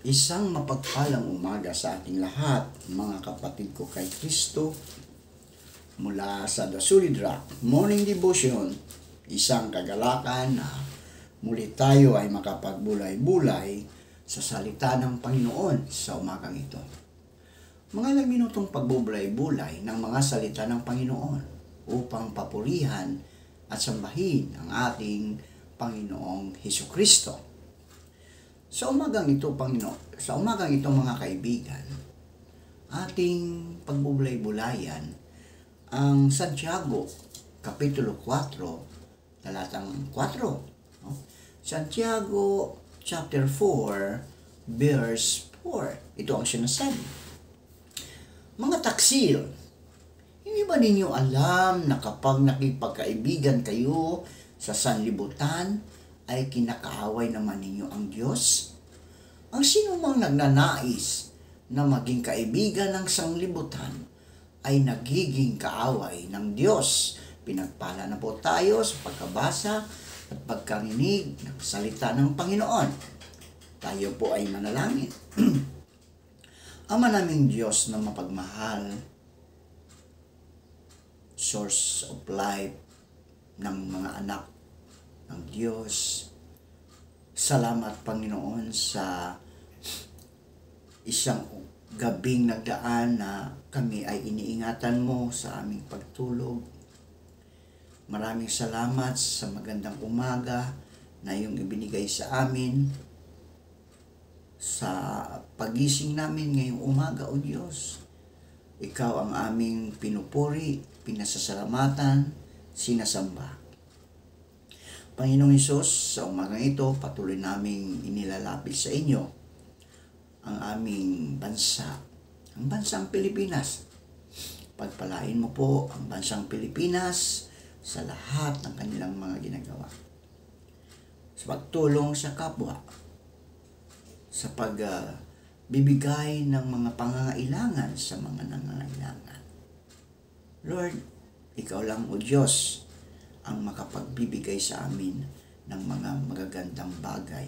Isang mapagpalang umaga sa ating lahat, mga kapatid ko kay Kristo, mula sa The Solid Rock Morning Devotion, isang kagalakan na muli tayo ay makapagbulay-bulay sa salita ng Panginoon sa umagang ito. Mga ilang minutong pagbubulay-bulay ng mga salita ng Panginoon upang papurihan at sambahin ang ating Panginoong Hesukristo. Sa umagang ito, mga kaibigan, ating pagbubulay-bulayan ang Santiago, Kapitulo 4, talatang 4. Santiago, chapter 4, verse 4. Ito ang sinasabi. Mga taksil, hindi ba ninyo alam na kapag nakipagkaibigan kayo sa sanlibutan, ay kinakaaway naman ninyo ang Diyos? Ang sino mang nagnanais na maging kaibigan ng sanglibutan ay nagiging kaaway ng Diyos. Pinagpala na po tayo sa pagkabasa at pagkarinig ng salita ng Panginoon. Tayo po ay manalangin. Ama naming Diyos na mapagmahal, source of life ng mga anak ng Diyos. Salamat, Panginoon, sa isang gabing nagdaan na kami ay iniingatan mo sa aming pagtulog. Maraming salamat sa magandang umaga na iyong ibinigay sa amin sa pagising namin ngayong umaga, O Diyos. Ikaw ang aming pinupuri, pinasasalamatan, sinasamba. Panginoong Hesus, sa umagang ito, patuloy naming inilalapit sa inyo ang aming bansa, ang bansang Pilipinas. Pagpalain mo po ang bansang Pilipinas sa lahat ng kanilang mga ginagawa. Sa pagtulong sa kapwa, sa pagbibigay ng mga pangangailangan sa mga nangangailangan. Lord, Ikaw lang, O Diyos, ang makapagbibigay sa amin ng mga magagandang bagay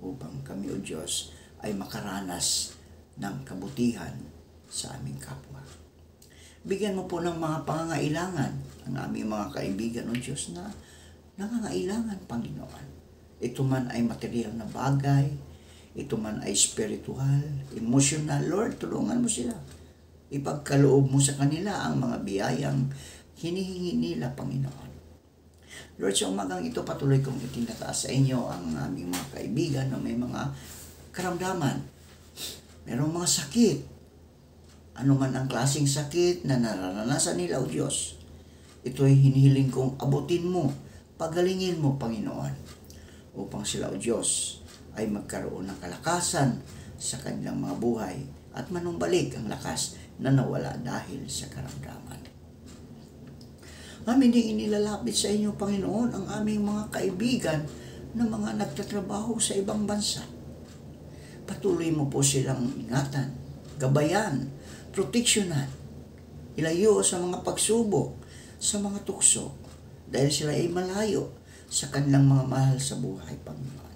upang kami, O Diyos, ay makaranas ng kabutihan sa aming kapwa. Bigyan mo po ng mga pangangailangan ang aming mga kaibigan, O Diyos, na nangangailangan, Panginoon. Ito man ay material na bagay, ito man ay spiritual, emotional. Lord, tulungan mo sila. Ipagkaloob mo sa kanila ang mga biyayang hinihingi nila, Panginoon. Lord, sa umagang ito, patuloy kong itinataas sa inyo ang aming mga kaibigan na may mga karamdaman. Merong mga sakit. Ano man ang klaseng sakit na nararanasan nila, O Diyos. Ito ay hinihiling kong abutin mo, pagalingin mo, Panginoon, upang sila, O Diyos, ay magkaroon ng kalakasan sa kanilang mga buhay at manumbalik ang lakas na nawala dahil sa karamdaman. Amin din inilalapit sa inyo, Panginoon, ang aming mga kaibigan na mga nagtatrabaho sa ibang bansa. Patuloy mo po silang ingatan, gabayan, proteksyonan, ilayo sa mga pagsubok, sa mga tukso, dahil sila ay malayo sa kanilang mga mahal sa buhay, Panginoon.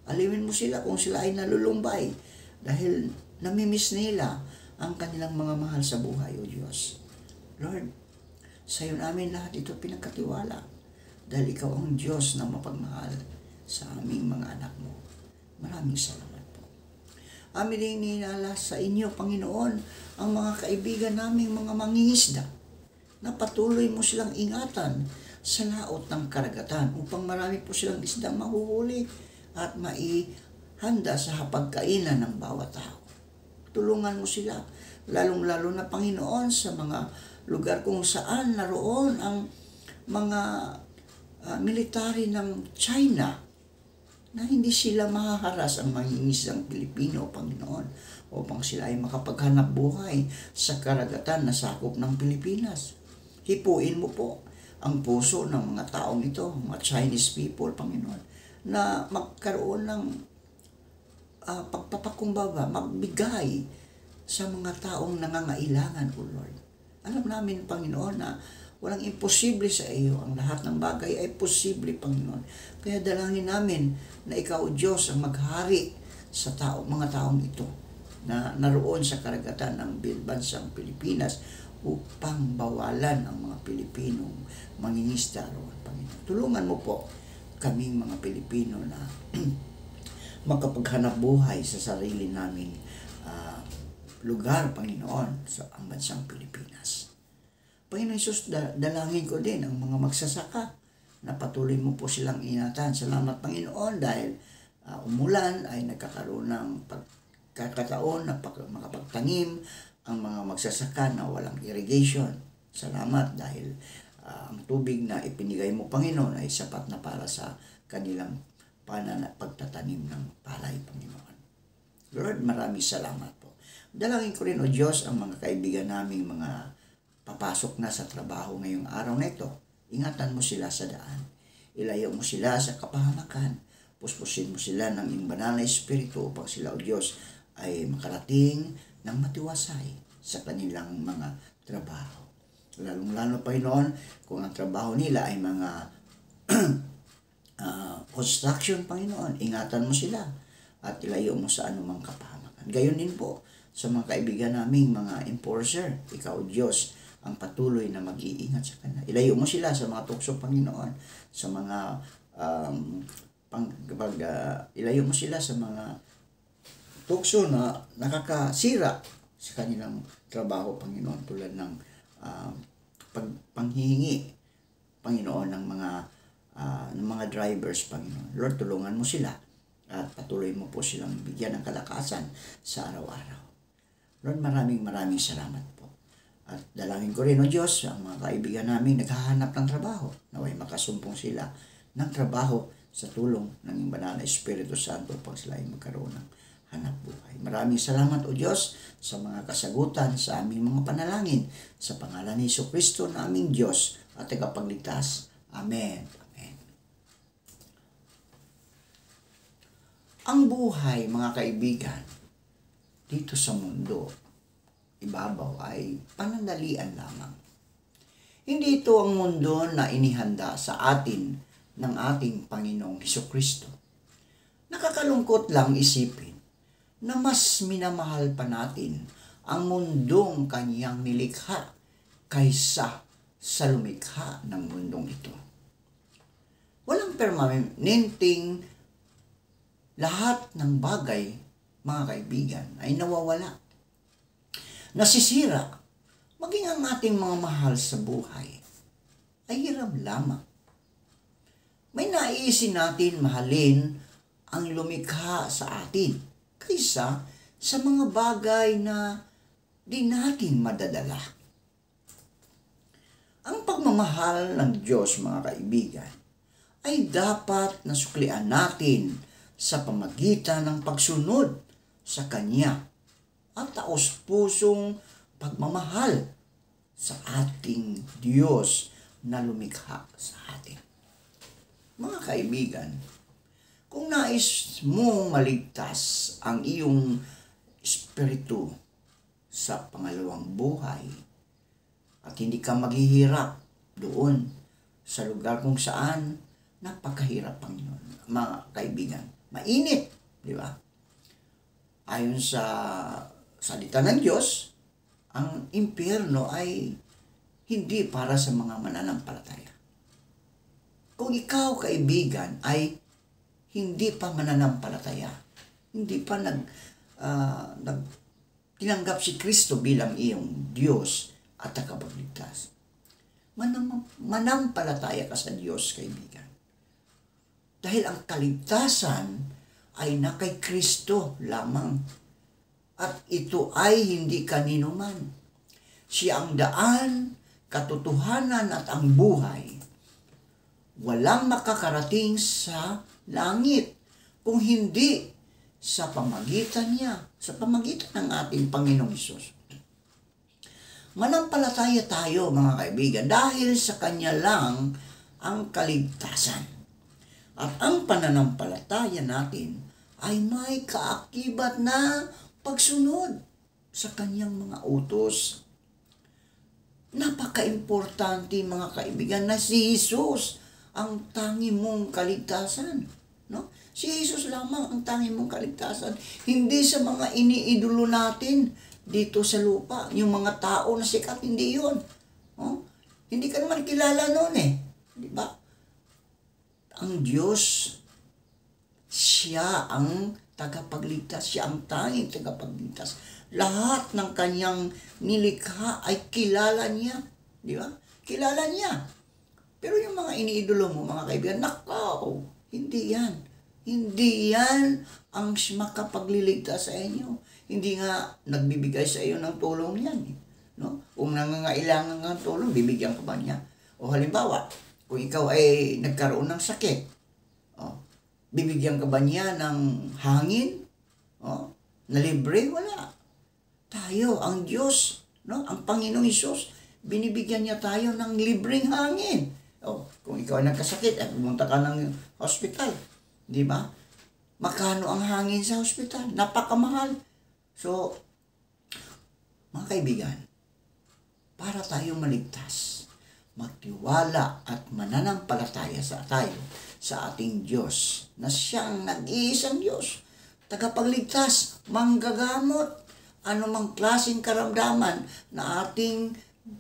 Aliwin mo sila kung sila ay nalulumbay dahil namimiss nila ang kanilang mga mahal sa buhay, O Diyos. Lord, sa iyo namin lahat ito pinagkatiwala dahil ikaw ang Diyos na mapagmahal sa aming mga anak mo. Maraming salamat po. Amin din ninala sa inyo, Panginoon, ang mga kaibigan naming mga mangingisda na patuloy mo silang ingatan sa laot ng karagatan upang marami po silang isdang mahuhuli at maihanda sa hapagkainan ng bawat tao. Tulungan mo sila, lalong-lalo na, Panginoon, sa mga lugar kung saan naroon ang mga military ng China na hindi sila mahaharas ang mangingisdang Pilipino, Panginoon, upang sila ay makapaghanap buhay sa karagatan na sakop ng Pilipinas. Hipuin mo po ang puso ng mga taong ito, mga Chinese people, Panginoon, na magkaroon ng pagpapakumbaba, magbigay sa mga taong nangangailangan, O Lord. Alam namin, Panginoon, na walang imposible sa iyo. Ang lahat ng bagay ay posible, Panginoon. Kaya dalangin namin na ikaw, Diyos, ang maghari sa mga taong ito na naroon sa karagatan ng bansang Pilipinas upang bawalan ang mga Pilipinong mangingisda roon, Panginoon. Tulungan mo po kaming mga Pilipino na makapaghanap buhay sa sarili naming lugar, Panginoon, sa ang bansang Pilipinas. Panginoon Hesus, dalangin ko din ang mga magsasaka na patuloy mo po silang ingatan. Salamat, Panginoon, dahil umulan ay nagkakaroon ng pagkakataon na makapagtanim ang mga magsasaka na walang irrigation. Salamat dahil ang tubig na ipinigay mo, Panginoon, ay sapat na para sa kanilang pagtatanim ng palay, Panginoon. Lord, maraming salamat po. Dalangin ko rin, O Diyos, ang mga kaibigan naming mga papasok na sa trabaho ngayong araw na ito. Ingatan mo sila sa daan. Ilayo mo sila sa kapahamakan. Puspusin mo sila ng iyong banal na espiritu upang sila, O Diyos, ay makarating ng matiwasay sa kanilang mga trabaho. Lalong-lalo, Panginoon, kung ang trabaho nila ay mga construction, Panginoon, ingatan mo sila at ilayo mo sa anumang kapahamakan. Gayon din po sa mga kaibigan naming mga enforcer. Ikaw, Diyos, ang patuloy na mag-iingat sa kanila. Ilayo mo sila sa mga tukso, Panginoon, sa mga ilayo mo sila sa mga tukso na nakakasira sa kanilang trabaho, Panginoon, tulad ng panghihingi, Panginoon, ng mga drivers, Panginoon. Lord, tulungan mo sila at patuloy mo po silang bigyan ng kalakasan sa araw-araw. Lord, maraming salamat po. At dalangin ko rin, O Diyos, ang mga kaibigan namin naghahanap ng trabaho. Naway makasumpong sila ng trabaho sa tulong ng iyong banal na Espiritu Santo upang sila ay magkaroon ng hanap buhay. Maraming salamat, O Diyos, sa mga kasagutan sa aming mga panalangin. Sa pangalan ni Jesucristo na aming Diyos at tagapagligtas. Amen. Amen. Ang buhay, mga kaibigan, dito sa mundo, ibabaw, ay panandalian lamang. Hindi ito ang mundo na inihanda sa atin ng ating Panginoong Jesucristo. Nakakalungkot lang isipin na mas minamahal pa natin ang mundong Kanyang nilikha kaysa sa lumikha ng mundong ito. Walang permanenteng lahat ng bagay, mga kaibigan, ay nawawala. Nasisira, maging ang ating mga mahal sa buhay ay hirap lamang. May naiisin natin mahalin ang lumikha sa atin kaysa sa mga bagay na di natin madadala. Ang pagmamahal ng Diyos, mga kaibigan, ay dapat nasuklian natin sa pamagitan ng pagsunod sa Kanya at taos-pusong pagmamahal sa ating Diyos na lumikha sa atin. Mga kaibigan, kung nais mong maligtas ang iyong espiritu sa pangalawang buhay at hindi ka maghihirap doon sa lugar kung saan napakahirap, Panginoon, mga kaibigan, mainit, di ba? Ayon sa salita ng Diyos, ang impyerno ay hindi para sa mga mananampalataya. Kung ikaw, kaibigan, ay hindi pa mananampalataya, hindi pa tinanggap si Kristo bilang iyong Diyos at tagapagligtas, manampalataya ka sa Diyos, kaibigan. Dahil ang kaligtasan ay na kay Kristo lamang. At ito ay hindi kanino man. Siya ang daan, katotohanan at ang buhay. Walang makakarating sa langit kung hindi sa pamagitan niya, sa pamagitan ng ating Panginoong Hesus. Manampalataya tayo, mga kaibigan, dahil sa Kanya lang ang kaligtasan. At ang pananampalataya natin ay may kaakibat na pagsunod sa Kanyang mga utos. Napaka-importante, mga kaibigan, na si Jesus ang tangi mong kaligtasan. No? Si Jesus lamang ang tanging mong kaligtasan. Hindi sa mga iniidolo natin dito sa lupa. Yung mga tao na sikat, hindi yun. Oh? Hindi ka naman kilala noon eh. Di ba? Ang Diyos, siya ang tagapagligtas. Siya ang tanging tagapagligtas. Lahat ng kanyang nilikha ay kilala niya. Di ba? Kilala niya. Pero yung mga iniidolo mo, mga kaibigan, nakaw, hindi yan. Hindi yan ang makapagliligtas sa inyo. Hindi nga nagbibigay sa iyo ng tulong yan. No? Kung nangangailangan ng tulong, bibigyan ka ba niya? O halimbawa, kung ikaw ay nagkaroon ng sakit, bibigyan ka ba niya ng hangin? Na libre? Wala. Tayo, ang Diyos, no? Ang Panginoong Hesus, binibigyan niya tayo ng libreng hangin. Kung ikaw ay nagkasakit at pumunta ka ng hospital, di ba? Magkano ang hangin sa hospital? Napakamahal. So, mga kaibigan, para tayo maligtas, magtiwala at mananampalataya tayo sa ating Diyos na siyang nag-iisang Diyos, tagapagligtas, manggagamot, anumang klaseng karamdaman na ating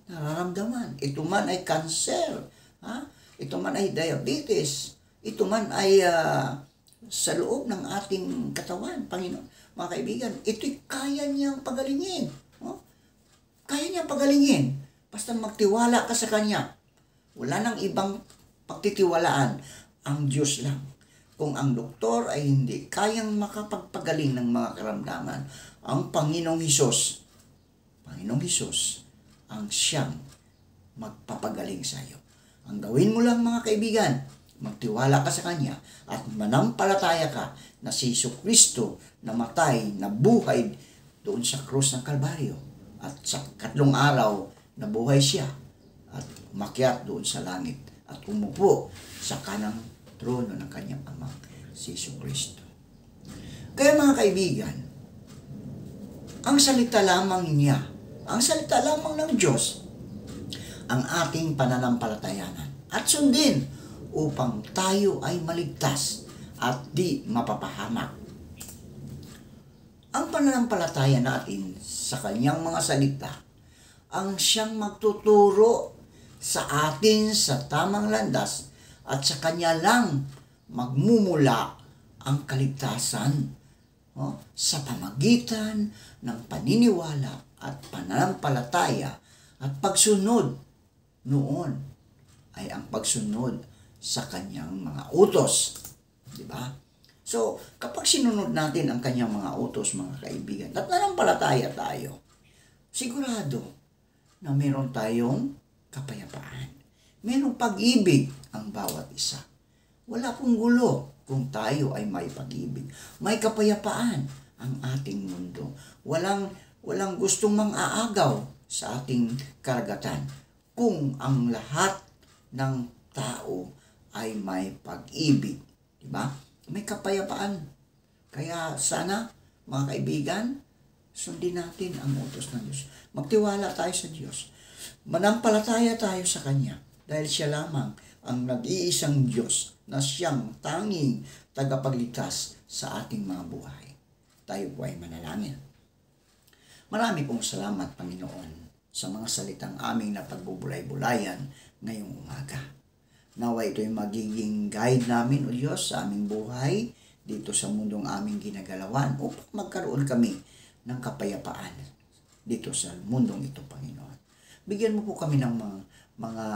nararamdaman. Ito man ay cancer, ito man ay diabetes, ito man ay sa loob ng ating katawan, Panginoon. Mga kaibigan, ito'y kaya niyang pagalingin. Kaya niyang pagalingin. Basta magtiwala ka sa Kanya. Wala nang ibang pagtitiwalaan. Ang Diyos lang. Kung ang doktor ay hindi kayang makapagpagaling ng mga karamdaman, ang Panginoong Hesus, ang siyang magpapagaling sa iyo. Ang gawin mo lang, mga kaibigan, magtiwala ka sa Kanya at manampalataya ka na si Jesucristo namatay, nabuhay doon sa krus ng Kalbaryo. At sa 3 araw, nabuhay siya at umakyat doon sa langit at umupo sa kanang trono ng kanyang Ama, si Jesucristo. Kaya mga kaibigan, ang salita lamang niya, ang salita lamang ng Diyos, ang ating pananampalatayanan at sundin upang tayo ay maligtas at di mapapahamak. Ang pananampalataya natin sa kanyang mga salita ang siyang magtuturo sa atin sa tamang landas at sa kanya lang magmumula ang kaligtasan sa pamagitan ng paniniwala at pananampalataya at pagsunod noon ay ang pagsunod sa kanyang mga utos. Diba? So, kapag sinunod natin ang kanyang mga utos, mga kaibigan, at nanampalataya tayo, sigurado na meron tayong kapayapaan. Merong pag-ibig ang bawat isa. Wala pong gulo kung tayo ay may pag-ibig. May kapayapaan ang ating mundo. Walang gustong mang-aagaw sa ating karagatan kung ang lahat ng tao ay may pag-ibig. Diba? May kapayapaan. Kaya sana, mga kaibigan, sundin natin ang utos ng Diyos. Magtiwala tayo sa Diyos. Manampalataya tayo sa Kanya dahil siya lamang ang nag-iisang Diyos na siyang tanging tagapagligtas sa ating mga buhay. Tayo po ay manalangin. Marami pong salamat, Panginoon, sa mga salitang aming napagbubulay-bulayan ngayong umaga. Nawa ito'y magiging guide namin, O Diyos, sa aming buhay dito sa mundong aming ginagalawan upang magkaroon kami ng kapayapaan dito sa mundong ito, Panginoon. Bigyan mo po kami ng mga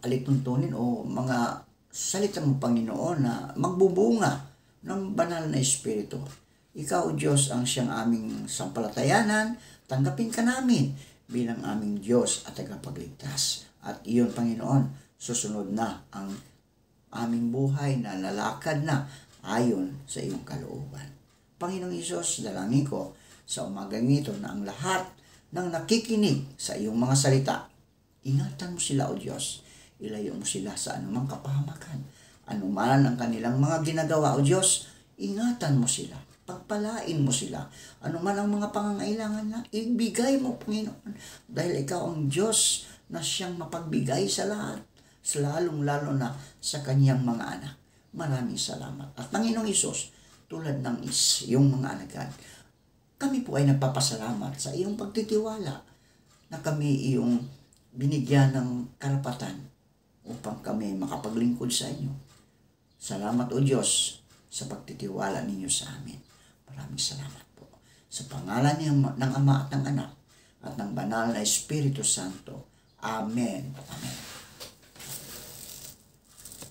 alituntunin o mga salita mo, Panginoon, na magbubunga ng banal na Espiritu. Ikaw, Diyos, ang siyang aming sampalatayanan. Tanggapin ka namin bilang aming Diyos at tagapagligtas. At iyon, Panginoon, susunod na ang aming buhay na lalakad na ayon sa iyong kalooban. Panginoong Hesus, dalangin ko sa umagang ito na ang lahat ng nakikinig sa iyong mga salita, ingatan mo sila, O Diyos. Ilayo mo sila sa anumang kapahamakan. Anuman ang kanilang mga ginagawa, O Diyos, ingatan mo sila. Pagpalain mo sila. Anuman ang mga pangangailangan na, ibigay mo, Panginoon. Dahil ikaw ang Diyos na siyang mapagbigay sa lahat, lalong-lalo na sa kanyang mga anak. Maraming salamat. At Panginoong Isus, tulad ng iyong mga alagad, kami po ay nagpapasalamat sa iyong pagtitiwala na kami iyong binigyan ng karapatan upang kami makapaglingkod sa inyo. Salamat o Diyos sa pagtitiwala ninyo sa amin. Maraming salamat po. Sa pangalan ng Ama at ng Anak at ng Banal na Espiritu Santo. Amen at Amen.